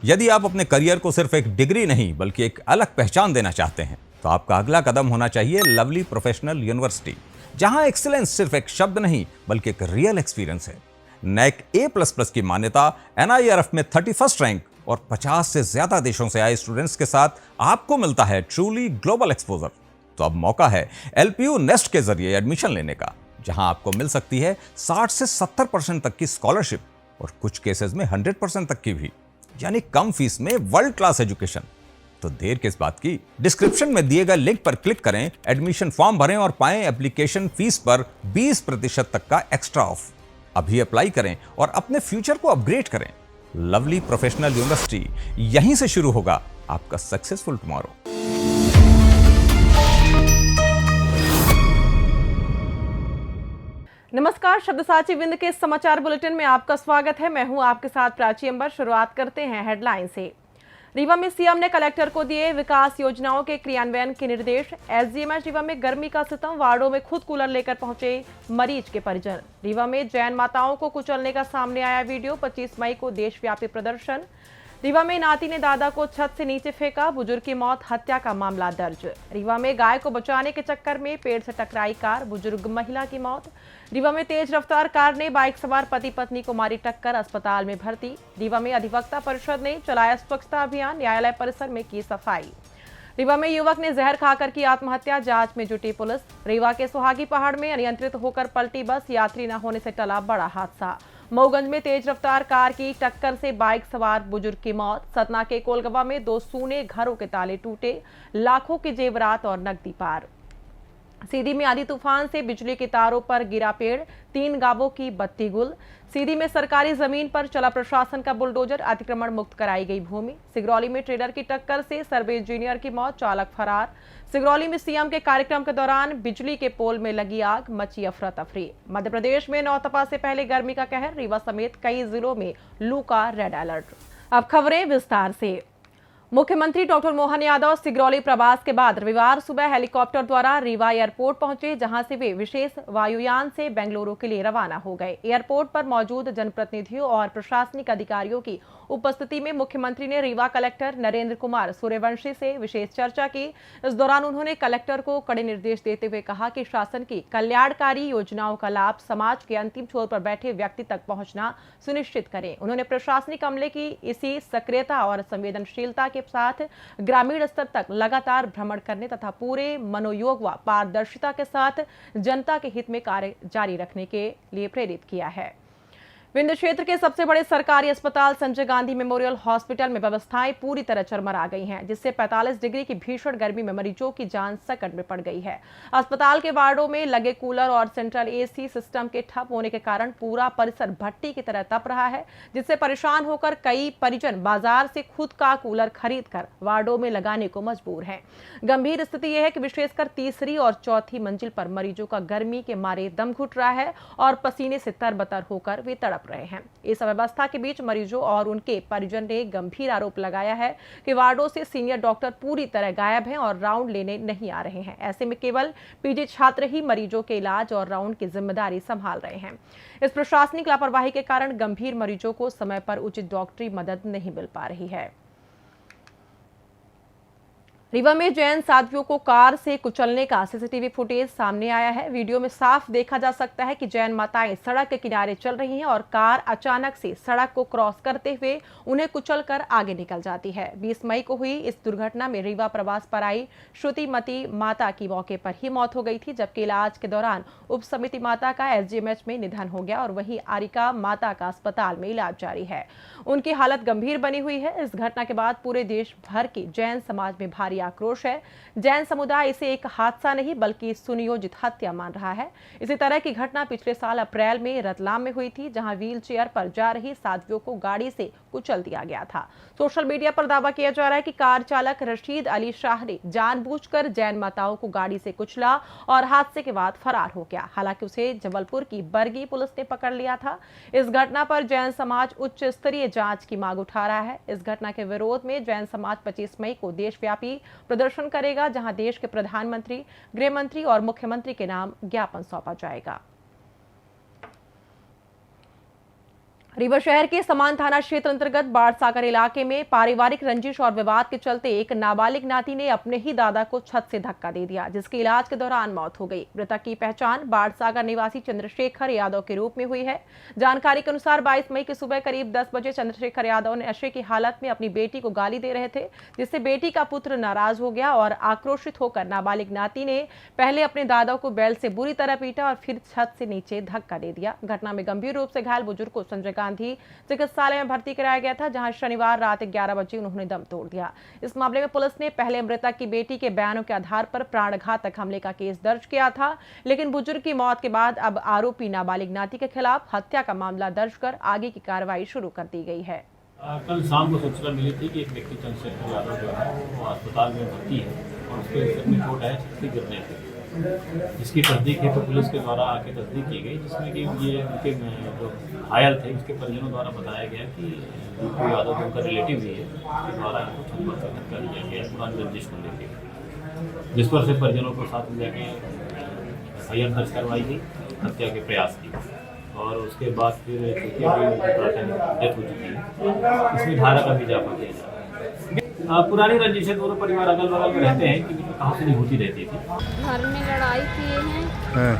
यदि आप अपने करियर को सिर्फ एक डिग्री नहीं बल्कि एक अलग पहचान देना चाहते हैं तो आपका अगला कदम होना चाहिए लवली प्रोफेशनल यूनिवर्सिटी, जहां एक्सीलेंस सिर्फ एक शब्द नहीं बल्कि एक रियल एक्सपीरियंस है। नैक A++ की मान्यता, NIRF में 31st रैंक और 50 से ज्यादा देशों से आए स्टूडेंट्स के साथ आपको मिलता है ट्रूली ग्लोबल एक्सपोजर। तो अब मौका है LPU नेस्ट के जरिए एडमिशन लेने का, जहां आपको मिल सकती है 60 से 70% तक की स्कॉलरशिप और कुछ केसेस में 100% तक की भी, यानी कम फीस में वर्ल्ड क्लास एजुकेशन। तो देर किस बात की, डिस्क्रिप्शन में दिए गए लिंक पर क्लिक करें, एडमिशन फॉर्म भरें और पाएं एप्लीकेशन फीस पर 20% तक का एक्स्ट्रा ऑफ। अभी अप्लाई करें और अपने फ्यूचर को अपग्रेड करें। लवली प्रोफेशनल यूनिवर्सिटी, यहीं से शुरू होगा आपका सक्सेसफुल टुमारो। नमस्कार, शब्दसाची विंद के समाचार बुलेटिन में आपका स्वागत है। मैं हूं आपके साथ प्राची अंबर। शुरुआत करते हैं हेडलाइन से। रीवा में सीएम ने कलेक्टर को दिए विकास योजनाओं के क्रियान्वयन के निर्देश। SGMH रीवा में गर्मी का सितम, वार्डों में खुद कूलर लेकर पहुंचे मरीज के परिजन। रीवा में जैन माताओं को कुचलने का सामने आया वीडियो। 25 मई को देशव्यापी प्रदर्शन। रीवा में नाती ने दादा को छत से नीचे फेंका, बुजुर्ग की मौत, हत्या का मामला दर्ज। रीवा में गाय को बचाने के चक्कर में पेड़ से टकराई कार, बुजुर्ग महिला की मौत। रीवा में तेज रफ्तार कार ने बाइक सवार पति पत्नी को मारी टक्कर, अस्पताल में भर्ती। रीवा में अधिवक्ता परिषद ने चलाया स्वच्छता अभियान, न्यायालय परिसर में की सफाई। रीवा में युवक ने जहर खाकर की आत्महत्या, जांच में जुटी पुलिस। रीवा के सुहागी पहाड़ में अनियंत्रित होकर पलटी बस, यात्री न होने से टला बड़ा हादसा। मऊगंज में तेज रफ्तार कार की टक्कर से बाइक सवार बुजुर्ग की मौत। सतना के कोलगवा में 2 सूने घरों के ताले टूटे, लाखों के जेवरात और नकदी पार। सीधी में आंधी तूफान से बिजली के तारों पर गिरा पेड़, 3 गांवों की बत्ती गुल। सीधी में सरकारी जमीन पर चला प्रशासन का बुलडोजर, अतिक्रमण मुक्त कराई गई भूमि। सिगरौली में ट्रेलर की टक्कर से सर्वे इंजीनियर की मौत, चालक फरार। सिगरौली में सीएम के कार्यक्रम के दौरान बिजली के पोल में लगी आग, मची अफरा तफरी। मध्य प्रदेश में नौतपा से पहले गर्मी का कहर, रीवा समेत कई जिलों में लू का रेड अलर्ट। अब खबरें विस्तार से। मुख्यमंत्री डॉक्टर मोहन यादव सिगरौली प्रवास के बाद रविवार सुबह हेलीकॉप्टर द्वारा रीवा एयरपोर्ट पहुंचे, जहां से वे विशेष वायुयान से बेंगलुरु के लिए रवाना हो गए। एयरपोर्ट पर मौजूद जनप्रतिनिधियों और प्रशासनिक अधिकारियों की उपस्थिति में मुख्यमंत्री ने रीवा कलेक्टर नरेंद्र कुमार सूर्यवंशी से विशेष चर्चा की। इस दौरान उन्होंने कलेक्टर को कड़े निर्देश देते हुए कहा कि शासन की कल्याणकारी योजनाओं का लाभ समाज के अंतिम छोर पर बैठे व्यक्ति तक पहुंचना सुनिश्चित करें। उन्होंने प्रशासनिक अमले की इसी सक्रियता और संवेदनशीलता के साथ ग्रामीण स्तर तक लगातार भ्रमण करने तथा पूरे मनोयोग व पारदर्शिता के साथ जनता के हित में कार्य जारी रखने के लिए प्रेरित किया है। विंध्य क्षेत्र के सबसे बड़े सरकारी अस्पताल संजय गांधी मेमोरियल हॉस्पिटल में व्यवस्थाएं पूरी तरह चरमरा गई हैं, जिससे 45 डिग्री की भीषण गर्मी में मरीजों की जान संकट में पड़ गई है। अस्पताल के वार्डों में लगे कूलर और सेंट्रल AC सिस्टम के ठप होने के कारण पूरा परिसर भट्टी की तरह तप रहा है, जिससे परेशान होकर कई परिजन बाजार से खुद का कूलर खरीद कर वार्डों में लगाने को मजबूर हैं। गंभीर स्थिति यह है कि विशेषकर तीसरी और चौथी मंजिल पर मरीजों का गर्मी के मारे दम घुट रहा है और पसीने से तरबतर होकर वे तड़प रहे हैं। इस अव्यवस्था के बीच मरीजों और उनके परिजन ने गंभीर आरोप लगाया है कि वार्डों से सीनियर डॉक्टर पूरी तरह गायब हैं और राउंड लेने नहीं आ रहे हैं। ऐसे में केवल PG छात्र ही मरीजों के इलाज और राउंड की जिम्मेदारी संभाल रहे हैं। इस प्रशासनिक लापरवाही के कारण गंभीर मरीजों को समय पर उचित डॉक्टरी मदद नहीं मिल पा रही है। रीवा में जैन साध्वियों को कार से कुचलने का CCTV फुटेज सामने आया है। वीडियो में साफ देखा जा सकता है कि जैन माताएं सड़क के किनारे चल रही हैं और कार अचानक से सड़क को क्रॉस करते हुए उन्हें कुचलकर आगे निकल जाती है। 20 मई को हुई इस दुर्घटना में रीवा प्रवास पर आई श्रुतिमती माता की मौके पर ही मौत हो गई थी, जबकि इलाज के दौरान उप समिति माता का SGMH में निधन हो गया और वहीं आरिका माता का अस्पताल में इलाज जारी है। उनकी हालत गंभीर बनी हुई है। इस घटना के बाद पूरे देश भर की जैन समाज में भारी आक्रोश है। जैन समुदाय इसे एक हादसा नहीं बल्कि सुनियोजित हत्या मान रहा है। इसी तरह की घटना पिछले साल अप्रैल में रतलाम में हुई थी, जहां व्हील चेयर पर जा रही साध्वियों को गाड़ी से कुचल दिया गया था। सोशल मीडिया पर दावा किया जा रहा है कि कार चालक रशीद अली शाह ने जानबूझकर जैन माताओं को गाड़ी से कुचला और हादसे के बाद फरार हो गया। हालांकि उसे जबलपुर की बरगी पुलिस ने पकड़ लिया था। इस घटना पर जैन समाज उच्च स्तरीय जांच की मांग उठा रहा है। इस घटना के विरोध में जैन समाज 25 मई को देशव्यापी प्रदर्शन करेगा, जहां देश के प्रधानमंत्री, गृह मंत्री और मुख्यमंत्री के नाम ज्ञापन सौंपा जाएगा। रीवा शहर के समान थाना क्षेत्र अंतर्गत बाढ़ सागर इलाके में पारिवारिक रंजिश और विवाद के चलते एक नाबालिग नाती ने अपने ही दादा को छत से धक्का दे दिया, जिसकी इलाज के दौरान मौत हो गई। मृतक की पहचान बाढ़ सागर निवासी चंद्रशेखर यादव के रूप में हुई है। जानकारी के अनुसार 22 मई की सुबह करीब 10 बजे चंद्रशेखर यादव ने नशे की हालत में अपनी बेटी को गाली दे रहे थे, जिससे बेटी का पुत्र नाराज हो गया और आक्रोशित होकर नाबालिग नाती ने पहले अपने दादा को बेल्ट से बुरी तरह पीटा और फिर छत से नीचे धक्का दे दिया। घटना में गंभीर रूप से घायल बुजुर्ग को संजय गांधी चिकित्सालय में भर्ती कराया गया था, जहां शनिवार रात 11 बजे उन्होंने दम तोड़ दिया। इस मामले में पुलिस ने पहले मृतक की बेटी के बयानों के आधार पर प्राणघातक हमले का केस दर्ज किया था, लेकिन बुजुर्ग की मौत के बाद अब आरोपी नाबालिग नाती के खिलाफ हत्या का मामला दर्ज कर आगे की कार्रवाई शुरू कर दी गई है। कल शाम को सूचना मिली थी कि एक व्यक्ति चंद्रशेखर यादव जो है वो अस्पताल में भर्ती है और उसके सिर में चोट है, छत से गिरने से, जिसकी तस्दीक है तो पुलिस के द्वारा आके तस्दीक की गई, जिसमें कि ये उनके जो घायल थे उसके परिजनों द्वारा बताया गया कि कोई यादव जो उनका रिलेटिव भी है उसके द्वारा इनको छत पर से धक्का दिया गया पुरानी रंजिश को लेकर, जिस पर से परिजनों को साथ में जाके एफआईआर दर्ज करवाई गई हत्या के प्रयास की और उसके बाद फिर डेथ हो चुकी है। इसमें धारा का भी इजाफा किया जा रहा है। पुरानी रंजिशें दोनों परिवार अगल बगल में रहते हैं कि कहाँ से नहीं होती रहती थी। घर में लड़ाई किए हैं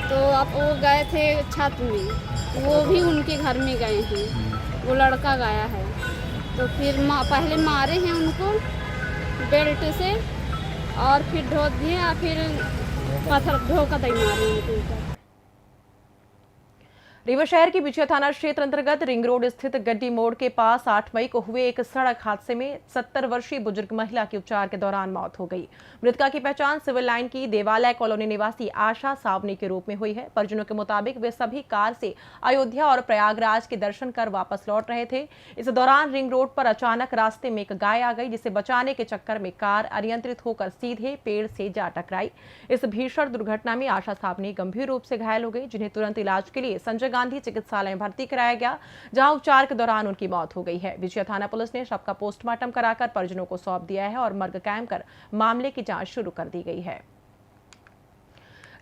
तो अब वो गए थे छत में, वो भी उनके घर में गए हैं, वो लड़का गया है तो फिर पहले मारे हैं उनको बेल्ट से और फिर ढो दिए और फिर पत्थर ढोकर दे मारे उनके ऊपर। रीवा शहर की बिछिया थाना क्षेत्र अंतर्गत रिंग रोड स्थित गड्डी मोड़ के पास 8 मई को हुए एक सड़क हादसे में 70 वर्षीय बुजुर्ग महिला की उपचार के दौरान मौत हो गई। मृतका की पहचान सिविल लाइन की देवालय कॉलोनी निवासी आशा सावनी के रूप में हुई है। परिजनों के मुताबिक वे सभी कार से अयोध्या और प्रयागराज के दर्शन कर वापस लौट रहे थे। इस दौरान रिंग रोड पर अचानक रास्ते में एक गाय आ गई, जिसे बचाने के चक्कर में कार अनियंत्रित होकर सीधे पेड़ से जा टकराई। इस भीषण दुर्घटना में आशा सावनी गंभीर रूप से घायल हो गई, जिन्हें तुरंत इलाज के लिए संजय गांधी चिकित्सालय में भर्ती कराया गया, जहां उपचार के दौरान उनकी मौत हो गई है। बिछिया थाना पुलिस ने शव का पोस्टमार्टम कराकर परिजनों को सौंप दिया है और मर्ग कायम कर मामले की जांच शुरू कर दी गई है।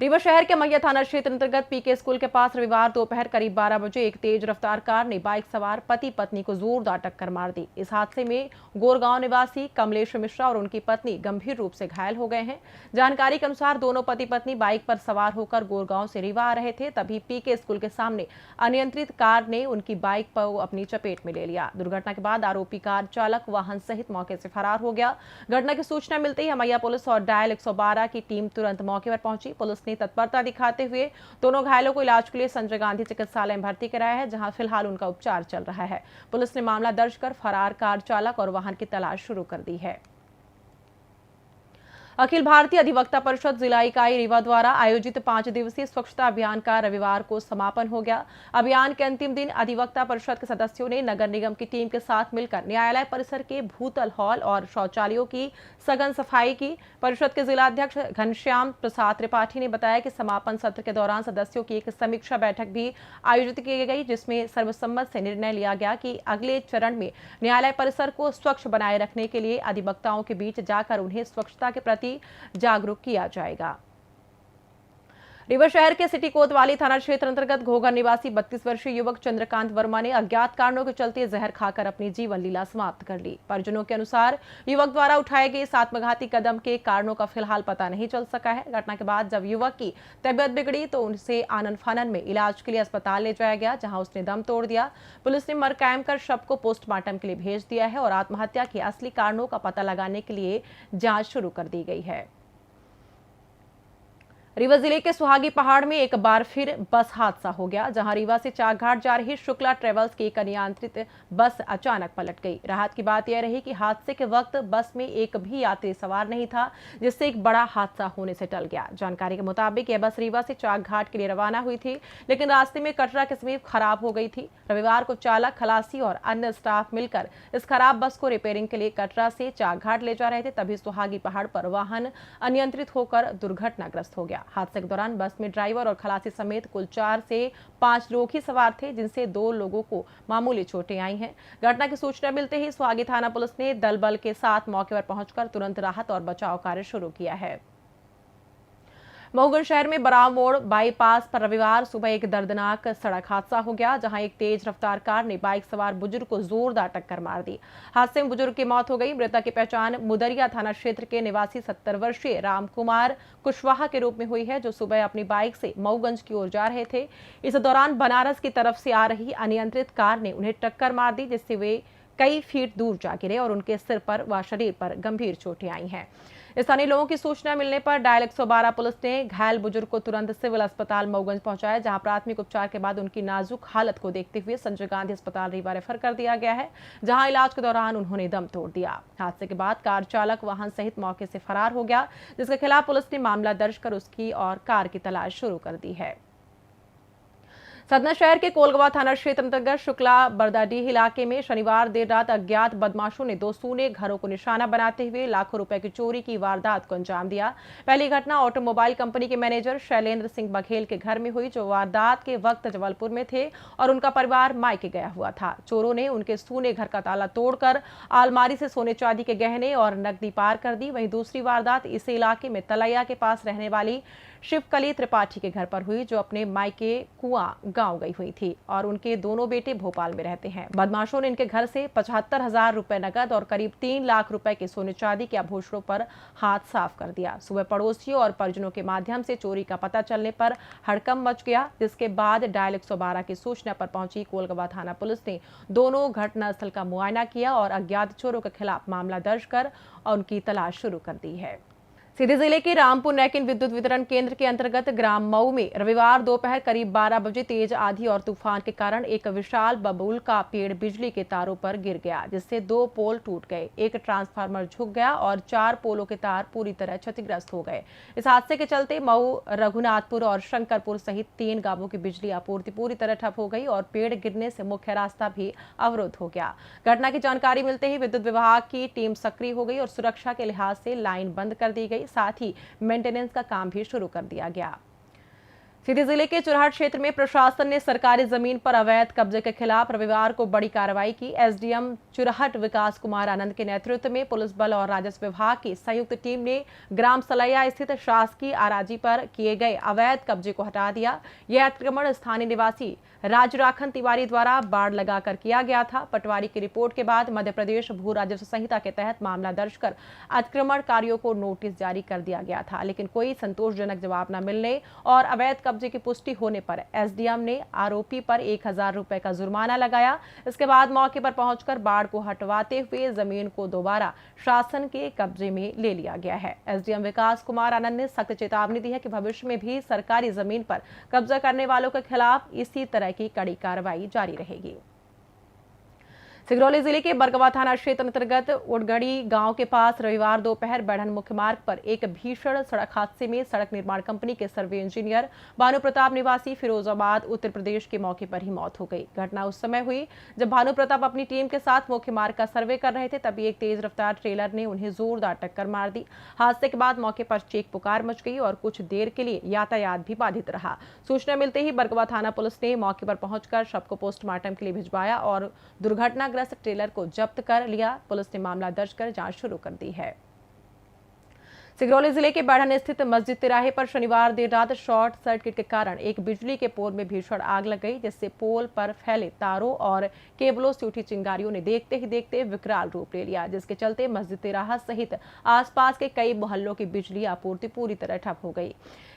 रीवा शहर के मैया थाना क्षेत्र अंतर्गत पीके स्कूल के पास रविवार दोपहर करीब 12 बजे एक तेज रफ्तार कार ने बाइक सवार पति पत्नी को जोरदार टक्कर मार दी। इस हादसे में गोरगांव निवासी कमलेश मिश्रा और उनकी पत्नी गंभीर रूप से घायल हो गए हैं। जानकारी के अनुसार दोनों पति पत्नी बाइक पर सवार होकर गोरगांव से रीवा आ रहे थे, तभी पीके स्कूल के सामने अनियंत्रित कार ने उनकी बाइक पर अपनी चपेट में ले लिया। दुर्घटना के बाद आरोपी कार चालक वाहन सहित मौके से फरार हो गया। घटना की सूचना मिलते ही मैया पुलिस और डायल 112 की टीम तुरंत मौके पर पहुंची। पुलिस ने तत्परता दिखाते हुए दोनों घायलों को इलाज के लिए संजय गांधी चिकित्सालय में भर्ती कराया है, जहां फिलहाल उनका उपचार चल रहा है। पुलिस ने मामला दर्ज कर फरार कार चालक और वाहन की तलाश शुरू कर दी है। अखिल भारतीय अधिवक्ता परिषद जिला इकाई रीवा द्वारा आयोजित 5 दिवसीय स्वच्छता अभियान का रविवार को समापन हो गया। अभियान के अंतिम दिन अधिवक्ता परिषद के सदस्यों ने नगर निगम की टीम के साथ मिलकर न्यायालय परिसर के भूतल हॉल और शौचालयों की सघन सफाई की। परिषद के जिला अध्यक्ष घनश्याम प्रसाद त्रिपाठी ने बताया कि समापन सत्र के दौरान सदस्यों की एक समीक्षा बैठक भी आयोजित की गई, जिसमें सर्वसम्मत से निर्णय लिया गया कि अगले चरण में न्यायालय परिसर को स्वच्छ बनाए रखने के लिए अधिवक्ताओं के बीच जाकर उन्हें स्वच्छता के प्रति जागरूक किया जाएगा। रीवा शहर के सिटी कोतवाली थाना क्षेत्र अंतर्गत घोघर निवासी 32 वर्षीय युवक चंद्रकांत वर्मा ने अज्ञात कारणों के चलते जहर खाकर अपनी जीवन लीला समाप्त कर ली। परिजनों के अनुसार युवक द्वारा उठाए गए इस आत्मघाती कदम के कारणों का फिलहाल पता नहीं चल सका है। घटना के बाद जब युवक की तबियत बिगड़ी तो उनसे आनन फानन में इलाज के लिए अस्पताल ले जाया गया, जहाँ उसने दम तोड़ दिया। पुलिस ने मर्ग कायम कर शव को पोस्टमार्टम के लिए भेज दिया है और आत्महत्या के असली कारणों का पता लगाने के लिए जाँच शुरू कर दी गई है। रीवा जिले के सुहागी पहाड़ में एक बार फिर बस हादसा हो गया, जहां रीवा से चाकघाट जा रही शुक्ला ट्रेवल्स की एक अनियंत्रित बस अचानक पलट गई। राहत की बात यह रही कि हादसे के वक्त बस में एक भी यात्री सवार नहीं था, जिससे एक बड़ा हादसा होने से टल गया। जानकारी के मुताबिक यह बस रीवा से चाकघाट के लिए रवाना हुई थी, लेकिन रास्ते में कटरा के समीप खराब हो गई थी। रविवार को चालक, खलासी और अन्य स्टाफ मिलकर इस खराब बस को रिपेयरिंग के लिए कटरा से चाकघाट ले जा रहे थे, तभी सुहागी पहाड़ पर वाहन अनियंत्रित होकर दुर्घटनाग्रस्त हो गया। हादसे के दौरान बस में ड्राइवर और खलासी समेत कुल 4 से 5 लोग ही सवार थे, जिनसे 2 लोगों को मामूली चोटें आई हैं। घटना की सूचना मिलते ही सुहागी थाना पुलिस ने दल बल के साथ मौके पर पहुंचकर तुरंत राहत और बचाव कार्य शुरू किया है। महूगंज शहर में बराव मोड़ बाईपास पर रविवार सुबह एक दर्दनाक सड़क हादसा हो गया, जहां एक तेज रफ्तार कार ने बाइक सवार बुजुर्ग को जोरदार टक्कर मार दी। हादसे में बुजुर्ग की मौत हो गई। मृतक की पहचान मुदरिया थाना क्षेत्र के निवासी 70 वर्षीय रामकुमार कुशवाहा के रूप में हुई है, जो सुबह अपनी बाइक से महूगंज की ओर जा रहे थे। इस दौरान बनारस की तरफ से आ रही अनियंत्रित कार ने उन्हें टक्कर मार दी, जिससे वे कई फीट दूर जा गिरे और उनके सिर पर व शरीर पर गंभीर चोटें आई हैं। स्थानीय लोगों की सूचना मिलने पर डायल 112 पुलिस ने घायल बुजुर्ग को तुरंत सिविल अस्पताल महूगंज पहुंचाया, जहां प्राथमिक उपचार के बाद उनकी नाजुक हालत को देखते हुए संजय गांधी अस्पताल रीवा रेफर कर दिया गया है, जहां इलाज के दौरान उन्होंने दम तोड़ दिया। हादसे के बाद कार चालक वाहन सहित मौके से फरार हो गया, जिसके खिलाफ पुलिस ने मामला दर्ज कर उसकी और कार की तलाश शुरू कर दी है। सतना शहर के कोलगवा थाना क्षेत्र अंतर्गत शुक्ला बरदाडीह इलाके में शनिवार देर रात अज्ञात बदमाशों ने 2 सूने घरों को निशाना बनाते हुए लाखों रुपए की चोरी की वारदात को अंजाम दिया। पहली घटना ऑटोमोबाइल कंपनी के मैनेजर शैलेंद्र सिंह बघेल के घर में हुई, जो वारदात के वक्त जबलपुर में थे और उनका परिवार मायके गया हुआ था। चोरों ने उनके सूने घर का ताला तोड़कर अलमारी से सोने चांदी के गहने और नकदी पार कर दी। वहीं दूसरी वारदात इसी इलाके में तलैया के पास रहने वाली शिवकली त्रिपाठी के घर पर हुई, जो अपने मायके कुआं गांव गई हुई थी और उनके दोनों बेटे भोपाल में रहते हैं। बदमाशों ने इनके घर से 75,000 रुपए नकद और करीब 3 लाख रुपए के सोने चांदी के आभूषणों पर हाथ साफ कर दिया। सुबह पड़ोसियों और परिजनों के माध्यम से चोरी का पता चलने पर हड़कंप मच गया, जिसके बाद डायल 112 की सूचना पर पहुंची कोलगवा थाना पुलिस ने दोनों घटनास्थल का मुआयना किया और अज्ञात चोरों के खिलाफ मामला दर्ज कर उनकी तलाश शुरू कर दी है। सीधी जिले के रामपुर नैकिन विद्युत वितरण केंद्र के अंतर्गत ग्राम मऊ में रविवार दोपहर करीब 12 बजे तेज आंधी और तूफान के कारण एक विशाल बबूल का पेड़ बिजली के तारों पर गिर गया, जिससे 2 पोल टूट गए, एक ट्रांसफार्मर झुक गया और 4 पोलों के तार पूरी तरह क्षतिग्रस्त हो गए। इस हादसे के चलते मऊ, रघुनाथपुर और शंकरपुर सहित 3 गांवों की बिजली आपूर्ति पूरी तरह ठप हो गई और पेड़ गिरने से मुख्य रास्ता भी अवरुद्ध हो गया। घटना की जानकारी मिलते ही विद्युत विभाग की टीम सक्रिय हो गई और सुरक्षा के लिहाज से लाइन बंद कर दी गई, साथ ही मेंटेनेंस का काम भी शुरू कर दिया गया। सीधी जिले के चुरहट क्षेत्र में प्रशासन ने सरकारी जमीन पर अवैध कब्जे के खिलाफ रविवार को बड़ी कार्रवाई की। एसडीएम चुरहट विकास कुमार आनंद के नेतृत्व में पुलिस बल और राजस्व विभाग की संयुक्त टीम ने ग्राम सलैया स्थित शासकीय अराजी पर किए गए अवैध कब्जे को हटा दिया। यह अतिक्रमण स्थानीय निवासी राजराखन तिवारी द्वारा बाड़ लगाकर किया गया था। पटवारी की रिपोर्ट के बाद मध्य प्रदेश भू राजस्व संहिता के तहत मामला दर्ज कर अतिक्रमणकारियों को नोटिस जारी कर दिया गया था, लेकिन कोई संतोषजनक जवाब न मिलने और अवैध कब्जे की पुष्टि होने पर एसडीएम ने आरोपी पर 1,000 रुपए का जुर्माना लगाया। इसके बाद मौके पर पहुंचकर बाड़ को हटवाते हुए जमीन को दोबारा शासन के कब्जे में ले लिया गया है। एसडीएम विकास कुमार आनंद ने सख्त चेतावनी दी है कि भविष्य में भी सरकारी जमीन पर कब्जा करने वालों के खिलाफ इसी तरह की कड़ी कार्रवाई जारी रहेगी। सिगरौली जिले के बरगवा थाना क्षेत्र अंतर्गत उड़गड़ी गांव के पास रविवार दोपहर बढ़न मुख्य मार्ग पर एक भीषण सड़क हादसे में सड़क निर्माण कंपनी के सर्वे इंजीनियर भानु प्रताप निवासी फिरोजाबाद उत्तर प्रदेश के मौके पर ही मौत हो गई। घटना उस समय हुई जब भानु प्रताप अपनी टीम के साथ मुख्य मार्ग का सर्वे कर रहे थे, तभी एक तेज रफ्तार ट्रेलर ने उन्हें जोरदार टक्कर मार दी। हादसे के बाद मौके पर चीख पुकार मच गई और कुछ देर के लिए यातायात भी बाधित रहा। सूचना मिलते ही बरगवा थाना पुलिस ने मौके पर पहुंचकर शव को पोस्टमार्टम के लिए भिजवाया और दुर्घटना ट्रेलर को जब्त कर लिया। पुलिस ने मामला दर्ज कर जांच शुरू कर दी है। सिगरौली जिले के बढ़न स्थित मस्जिद तिराहे पर शनिवार देर रात शॉर्ट सर्किट के कारण एक बिजली के पोल में भीषण आग लग गई, जिससे पोल पर फैले तारों और केबलों से उठी चिंगारियों ने देखते ही देखते विकराल रूप ले लिया, जिसके चलते मस्जिद तिराहा सहित आसपास के कई मोहल्लों की बिजली आपूर्ति पूरी तरह ठप हो गई।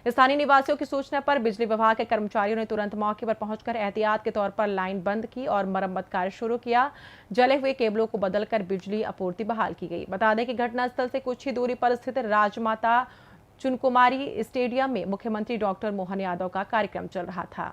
स्थानीय निवासियों की सूचना पर बिजली विभाग के कर्मचारियों ने तुरंत मौके पर पहुंचकर एहतियात के तौर पर लाइन बंद की और मरम्मत कार्य शुरू किया। जले हुए केबलों को बदलकर बिजली आपूर्ति बहाल की गई। बता दें कि घटनास्थल से कुछ ही दूरी पर स्थित राजमाता चुनकुमारी स्टेडियम में मुख्यमंत्री डॉक्टर मोहन यादव का कार्यक्रम चल रहा था।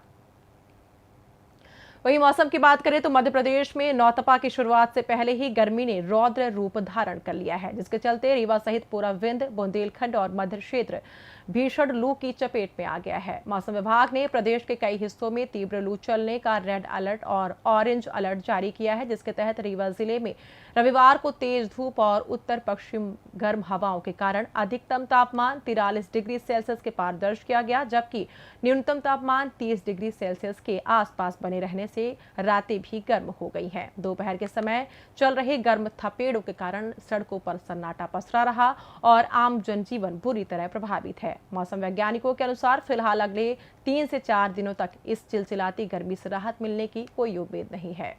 वहीं मौसम की बात करें तो मध्य प्रदेश में नौतपा की शुरुआत से पहले ही गर्मी ने रौद्र रूप धारण कर लिया है, जिसके चलते रीवा सहित पूरा विंध्य, बुंदेलखंड और मध्य क्षेत्र भीषण लू की चपेट में आ गया है। मौसम विभाग ने प्रदेश के कई हिस्सों में तीव्र लू चलने का रेड अलर्ट और ऑरेंज अलर्ट जारी किया है, जिसके तहत रीवा जिले में रविवार को तेज धूप और उत्तर पश्चिम गर्म हवाओं के कारण अधिकतम तापमान 43 डिग्री सेल्सियस के पार दर्ज किया गया, जबकि न्यूनतम तापमान 30 डिग्री सेल्सियस के आसपास बने रहने से रातें भी गर्म हो गई हैं। दोपहर के समय चल रहे गर्म थपेड़ों के कारण सड़कों पर सन्नाटा पसरा रहा और आम जनजीवन बुरी तरह प्रभावित है। है। मौसम वैज्ञानिकों के अनुसार फिलहाल अगले 3 से 4 दिनों तक इस चिलचिलाती गर्मी से राहत मिलने की कोई उम्मीद नहीं है।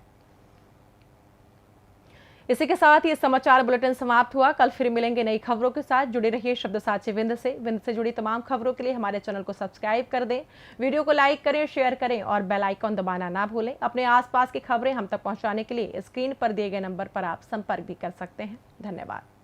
इसी के साथ ये समाचार बुलेटिन समाप्त हुआ। कल फिर मिलेंगे नई खबरों के साथ। जुड़े रहिए शब्दसाची विंध्य से जुड़ी तमाम खबरों के लिए हमारे चैनल को सब्सक्राइब कर दें, वीडियो को लाइक करें, शेयर करें और बेल आइकॉन दबाना ना भूलें। अपने आसपास की खबरें हम तक पहुंचाने के लिए स्क्रीन पर दिए गए नंबर पर आप संपर्क भी कर सकते हैं। धन्यवाद।